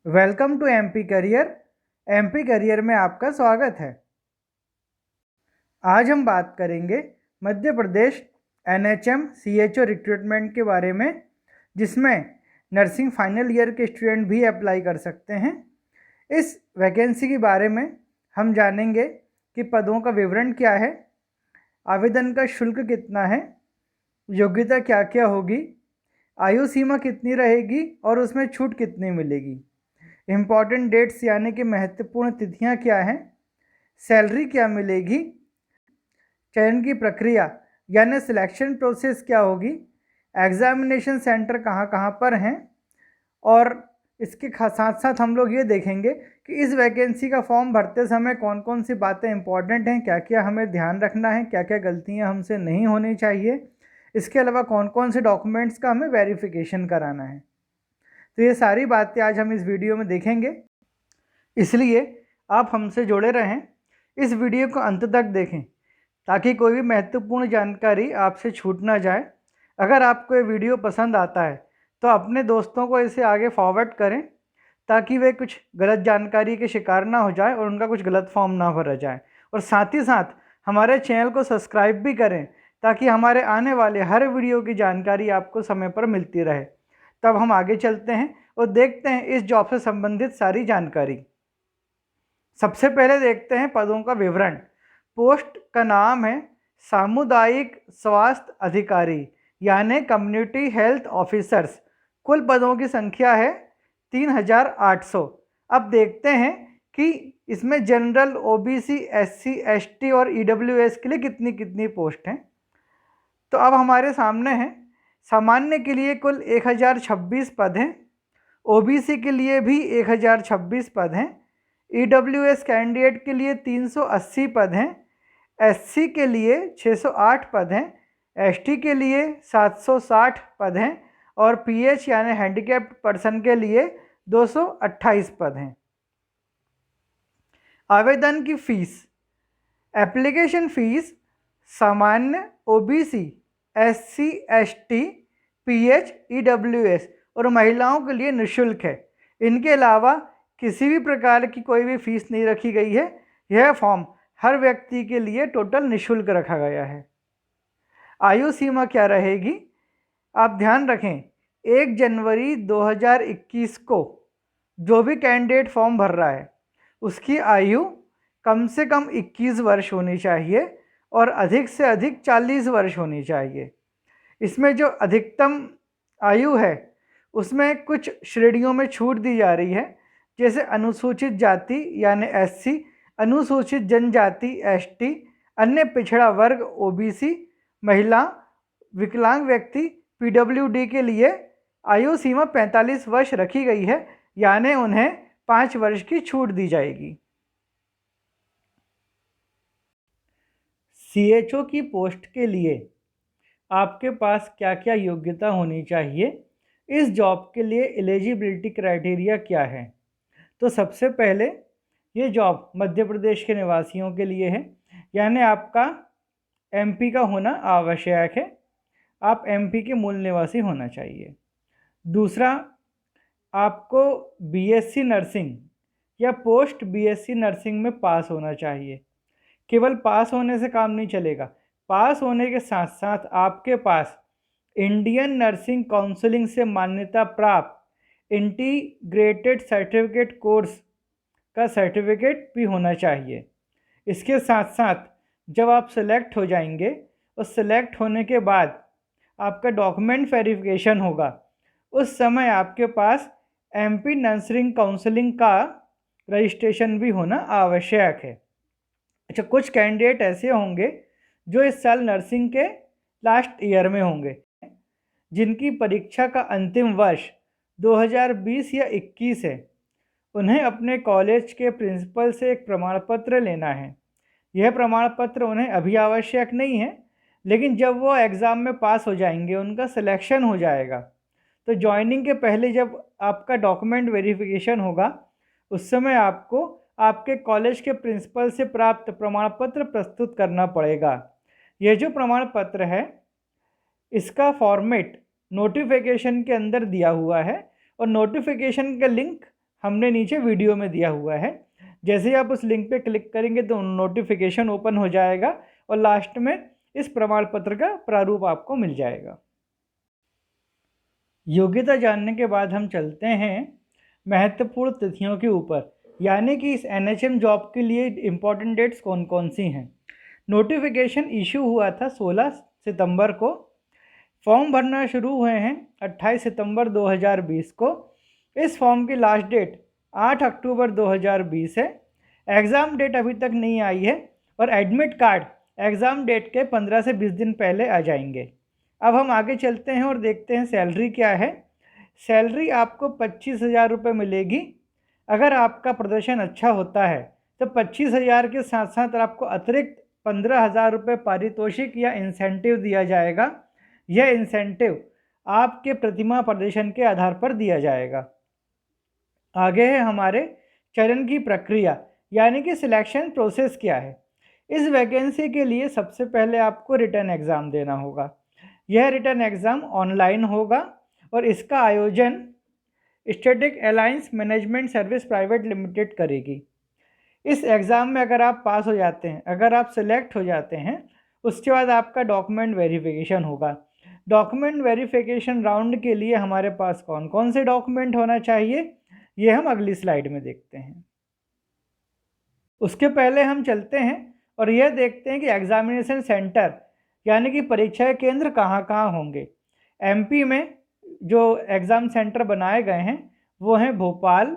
Welcome to MP career. MP career में आपका स्वागत है। आज हम बात करेंगे Madhya Pradesh NHM CHO recruitment के बारे में, जिसमें नर्सिंग फाइनल ईयर के स्टूडेंट भी अप्लाई कर सकते हैं। इस वैकेंसी के बारे में हम जानेंगे कि पदों का विवरण क्या है, आवेदन का शुल्क कितना है, योग्यता क्या क्या होगी, आयु सीमा कितनी रहेगी और उसमें छूट कितनी मिलेगी, इम्पॉर्टेंट डेट्स यानी कि महत्वपूर्ण तिथियां क्या हैं, सैलरी क्या मिलेगी, चयन की प्रक्रिया यानी सिलेक्शन प्रोसेस क्या होगी, एग्जामिनेशन सेंटर कहाँ कहाँ पर हैं, और इसके साथ साथ हम लोग ये देखेंगे कि इस वैकेंसी का फॉर्म भरते समय कौन कौन सी बातें इंपॉर्टेंट हैं, क्या क्या हमें ध्यान रखना है, क्या क्या गलतियां हमसे नहीं होनी चाहिए, इसके अलावा कौन कौन से डॉक्यूमेंट्स का हमें वेरिफिकेशन कराना है। तो ये सारी बातें आज हम इस वीडियो में देखेंगे, इसलिए आप हमसे जुड़े रहें, इस वीडियो को अंत तक देखें ताकि कोई भी महत्वपूर्ण जानकारी आपसे छूट ना जाए। अगर आपको ये वीडियो पसंद आता है तो अपने दोस्तों को इसे आगे फॉरवर्ड करें ताकि वे कुछ गलत जानकारी के शिकार ना हो जाए और उनका कुछ गलत फॉर्म ना भरा जाए। और साथ ही साथ हमारे चैनल को सब्सक्राइब भी करें ताकि हमारे आने वाले हर वीडियो की जानकारी आपको समय पर मिलती रहे। तब हम आगे चलते हैं और देखते हैं इस जॉब से संबंधित सारी जानकारी। सबसे पहले देखते हैं पदों का विवरण। पोस्ट का नाम है सामुदायिक स्वास्थ्य अधिकारी यानी कम्युनिटी हेल्थ ऑफिसर्स। कुल पदों की संख्या है 3800। अब देखते हैं कि इसमें जनरल, ओबीसी, एससी, एसटी और ईडब्ल्यूएस के लिए कितनी कितनी पोस्ट हैं। तो अब हमारे सामने है, सामान्य के लिए कुल 1026 पद हैं, ओबीसी के लिए भी 1026 पद हैं, ईडब्ल्यूएस कैंडिडेट के लिए 380 पद हैं, एससी के लिए 608 पद हैं, एसटी के लिए 760 पद हैं और पीएच यानी हैंडीकैप्ड पर्सन के लिए 228 पद हैं। आवेदन की फीस, एप्लीकेशन फीस सामान्य, OBC, SC, ST, pH, EWS और महिलाओं के लिए निःशुल्क है। इनके अलावा किसी भी प्रकार की कोई भी फीस नहीं रखी गई है। यह फॉर्म हर व्यक्ति के लिए टोटल निःशुल्क रखा गया है। आयु सीमा क्या रहेगी, आप ध्यान रखें, 1 जनवरी 2021 को जो भी कैंडिडेट फॉर्म भर रहा है उसकी आयु कम से कम 21 वर्ष होनी चाहिए और अधिक से अधिक 40 वर्ष होनी चाहिए। इसमें जो अधिकतम आयु है उसमें कुछ श्रेणियों में छूट दी जा रही है, जैसे अनुसूचित जाति यानी एससी, अनुसूचित जनजाति एसटी, अन्य पिछड़ा वर्ग ओबीसी, महिला, विकलांग व्यक्ति पीडब्ल्यूडी के लिए आयु सीमा 45 वर्ष रखी गई है, यानी उन्हें 5 वर्ष की छूट दी जाएगी। सीएचओ की पोस्ट के लिए आपके पास क्या क्या योग्यता होनी चाहिए, इस जॉब के लिए एलिजिबिलिटी क्राइटेरिया क्या है। तो सबसे पहले ये जॉब मध्य प्रदेश के निवासियों के लिए है, यानी आपका एमपी का होना आवश्यक है, आप एमपी के मूल निवासी होना चाहिए। दूसरा, आपको बीएससी नर्सिंग या पोस्ट बीएससी नर्सिंग में पास होना चाहिए। केवल पास होने से काम नहीं चलेगा, पास होने के साथ साथ आपके पास इंडियन नर्सिंग काउंसिलिंग से मान्यता प्राप्त इंटीग्रेटेड सर्टिफिकेट कोर्स का सर्टिफिकेट भी होना चाहिए। इसके साथ साथ जब आप सेलेक्ट हो जाएंगे और सेलेक्ट होने के बाद आपका डॉक्यूमेंट वेरिफिकेशन होगा, उस समय आपके पास एमपी नर्सिंग काउंसिलिंग का रजिस्ट्रेशन भी होना आवश्यक है। अच्छा, कुछ कैंडिडेट ऐसे होंगे जो इस साल नर्सिंग के लास्ट ईयर में होंगे, जिनकी परीक्षा का अंतिम वर्ष 2020 या 21 है। उन्हें अपने कॉलेज के प्रिंसिपल से एक प्रमाण पत्र लेना है। यह प्रमाण पत्र उन्हें अभी आवश्यक नहीं है, लेकिन जब वो एग्ज़ाम में पास हो जाएंगे, उनका सिलेक्शन हो जाएगा, तो ज्वाइनिंग के पहले जब आपका डॉक्यूमेंट वेरिफिकेशन होगा, उस समय आपको आपके कॉलेज के प्रिंसिपल से प्राप्त प्रमाण पत्र प्रस्तुत करना पड़ेगा। यह जो प्रमाण पत्र है, इसका फॉर्मेट नोटिफिकेशन के अंदर दिया हुआ है और नोटिफिकेशन का लिंक हमने नीचे वीडियो में दिया हुआ है। जैसे ही आप उस लिंक पे क्लिक करेंगे तो नोटिफिकेशन ओपन हो जाएगा और लास्ट में इस प्रमाण पत्र का प्रारूप आपको मिल जाएगा। योग्यता जानने के बाद हम चलते हैं महत्वपूर्ण तिथियों के ऊपर, यानी कि इस NHM जॉब के लिए इम्पोर्टेंट डेट्स कौन कौन सी हैं। नोटिफिकेशन इशू हुआ था 16 सितंबर को। फॉर्म भरना शुरू हुए हैं 28 सितंबर 2020 को। इस फॉर्म की लास्ट डेट 8 अक्टूबर 2020 है। एग्ज़ाम डेट अभी तक नहीं आई है और एडमिट कार्ड एग्ज़ाम डेट के 15 से 20 दिन पहले आ जाएंगे। अब हम आगे चलते हैं और देखते हैं सैलरी क्या है। सैलरी आपको 25,000 रुपये मिलेगी। अगर आपका प्रदर्शन अच्छा होता है तो 25,000 के साथ साथ आपको अतिरिक्त 15,000 रुपये पारितोषिक या इंसेंटिव दिया जाएगा। यह इंसेंटिव आपके प्रतिमा प्रदर्शन के आधार पर दिया जाएगा। आगे है हमारे चयन की प्रक्रिया, यानी कि सिलेक्शन प्रोसेस क्या है। इस वैकेंसी के लिए सबसे पहले आपको रिटन एग्ज़ाम देना होगा। यह रिटन एग्ज़ाम ऑनलाइन होगा और इसका आयोजन static alliance management service private limited करेगी। इस एग्ज़ाम में अगर आप पास हो जाते हैं, अगर आप सिलेक्ट हो जाते हैं, उसके बाद आपका डॉक्यूमेंट वेरिफिकेशन होगा। डॉक्यूमेंट वेरिफिकेशन राउंड के लिए हमारे पास कौन कौन से डॉक्यूमेंट होना चाहिए, ये हम अगली स्लाइड में देखते हैं। उसके पहले हम चलते हैं और यह देखते हैं कि एग्ज़ामिनेशन सेंटर यानी कि परीक्षा केंद्र कहाँ कहाँ होंगे। MP में जो एग्ज़ाम सेंटर बनाए गए हैं वो हैं भोपाल,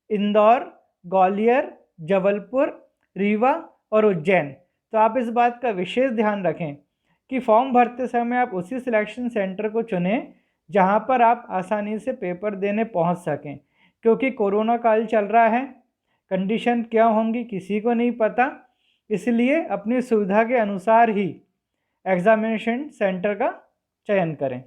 इंदौर, ग्वालियर, जबलपुर, रीवा और उज्जैन। तो आप इस बात का विशेष ध्यान रखें कि फॉर्म भरते समय आप उसी सिलेक्शन सेंटर को चुनें जहां पर आप आसानी से पेपर देने पहुंच सकें, क्योंकि कोरोना काल चल रहा है, कंडीशन क्या होंगी किसी को नहीं पता। इसलिए अपनी सुविधा के अनुसार ही एग्ज़ामिनेशन सेंटर का चयन करें।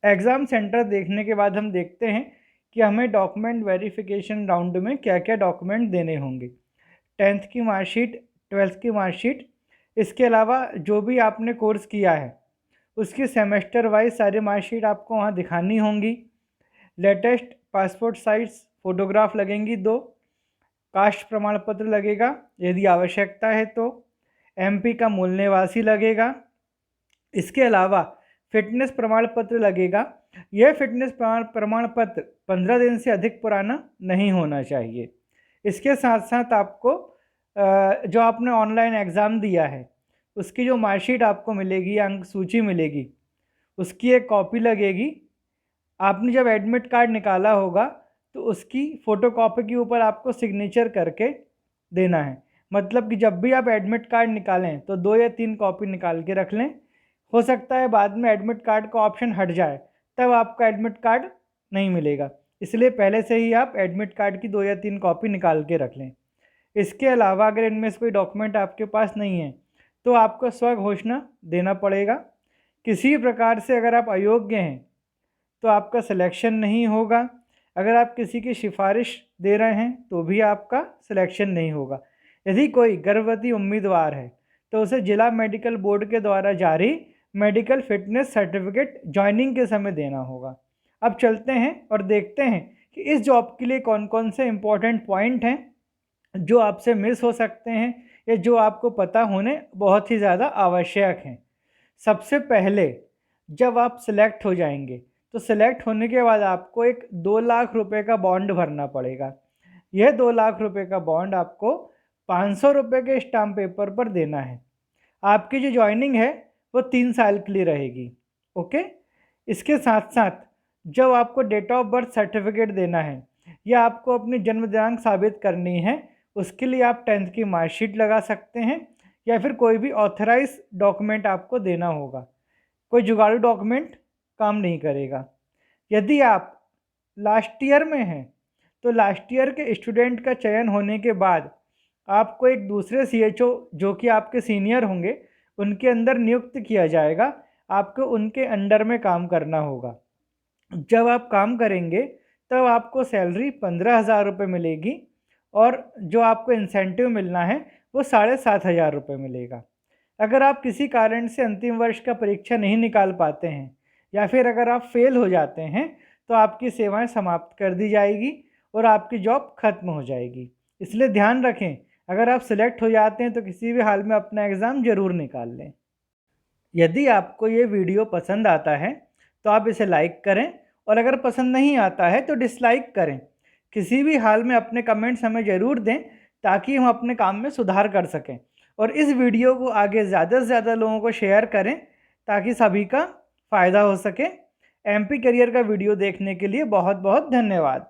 एग्ज़ाम सेंटर देखने के बाद हम देखते हैं कि हमें डॉक्यूमेंट वेरिफिकेशन राउंड में क्या क्या डॉक्यूमेंट देने होंगे। 10th की मार्कशीट, 12th की मार्कशीट, इसके अलावा जो भी आपने कोर्स किया है उसकी सेमेस्टर वाइज सारी मार्कशीट आपको वहाँ दिखानी होंगी। लेटेस्ट पासपोर्ट साइज फ़ोटोग्राफ लगेंगी 2, कास्ट प्रमाण पत्र लगेगा यदि आवश्यकता है तो, MP का मूल निवासी लगेगा। इसके अलावा फिटनेस प्रमाण पत्र लगेगा। यह फिटनेस प्रमाण पत्र 15 दिन से अधिक पुराना नहीं होना चाहिए। इसके साथ साथ आपको जो आपने ऑनलाइन एग्ज़ाम दिया है उसकी जो मार्कशीट आपको मिलेगी, अंक सूची मिलेगी, उसकी एक कॉपी लगेगी। आपने जब एडमिट कार्ड निकाला होगा तो उसकी फ़ोटोकॉपी के ऊपर आपको सिग्नेचर करके देना है। मतलब कि जब भी आप एडमिट कार्ड निकालें तो 2 या 3 कॉपी निकाल के रख लें। हो सकता है बाद में एडमिट कार्ड का ऑप्शन हट जाए, तब आपका एडमिट कार्ड नहीं मिलेगा, इसलिए पहले से ही आप एडमिट कार्ड की 2 या 3 कॉपी निकाल के रख लें। इसके अलावा अगर इनमें से कोई डॉक्यूमेंट आपके पास नहीं है तो आपको स्वघोषणा देना पड़ेगा। किसी प्रकार से अगर आप अयोग्य हैं तो आपका सिलेक्शन नहीं होगा। अगर आप किसी की सिफारिश दे रहे हैं तो भी आपका सिलेक्शन नहीं होगा। यदि कोई गर्भवती उम्मीदवार है तो उसे जिला मेडिकल बोर्ड के द्वारा जारी मेडिकल फिटनेस सर्टिफिकेट ज्वाइनिंग के समय देना होगा। अब चलते हैं और देखते हैं कि इस जॉब के लिए कौन कौन से इम्पोर्टेंट पॉइंट हैं जो आपसे मिस हो सकते हैं या जो आपको पता होने बहुत ही ज़्यादा आवश्यक हैं। सबसे पहले जब आप सिलेक्ट हो जाएंगे तो सिलेक्ट होने के बाद आपको एक 2 लाख रुपए का बॉन्ड भरना पड़ेगा। यह 2 लाख रुपए का बॉन्ड आपको 500 रुपये के स्टाम्प पेपर पर देना है। आपकी जो ज्वाइनिंग है वो 3 साल के लिए रहेगी। ओके। इसके साथ साथ जब आपको डेट ऑफ बर्थ सर्टिफिकेट देना है या आपको अपनी जन्म दिनांक साबित करनी है, उसके लिए आप 10th की मार्कशीट लगा सकते हैं या फिर कोई भी ऑथराइज डॉक्यूमेंट आपको देना होगा। कोई जुगाड़ू डॉक्यूमेंट काम नहीं करेगा। यदि आप लास्ट ईयर में हैं तो लास्ट ईयर के स्टूडेंट का चयन होने के बाद आपको एक दूसरे CHO जो कि आपके सीनियर होंगे उनके अंदर नियुक्त किया जाएगा। आपको उनके अंडर में काम करना होगा। जब आप काम करेंगे तब आपको सैलरी 15,000 रुपये मिलेगी और जो आपको इंसेंटिव मिलना है वो 7,500 रुपये मिलेगा। अगर आप किसी कारण से अंतिम वर्ष का परीक्षा नहीं निकाल पाते हैं या फिर अगर आप फेल हो जाते हैं तो आपकी सेवाएं समाप्त कर दी जाएगी और आपकी जॉब खत्म हो जाएगी। इसलिए ध्यान रखें, अगर आप सिलेक्ट हो जाते हैं तो किसी भी हाल में अपना एग्ज़ाम ज़रूर निकाल लें। यदि आपको ये वीडियो पसंद आता है तो आप इसे लाइक करें, और अगर पसंद नहीं आता है तो डिसलाइक करें। किसी भी हाल में अपने कमेंट्स हमें ज़रूर दें ताकि हम अपने काम में सुधार कर सकें, और इस वीडियो को आगे ज़्यादा से ज़्यादा लोगों को शेयर करें ताकि सभी का फ़ायदा हो सके। एमपी करियर का वीडियो देखने के लिए बहुत बहुत धन्यवाद।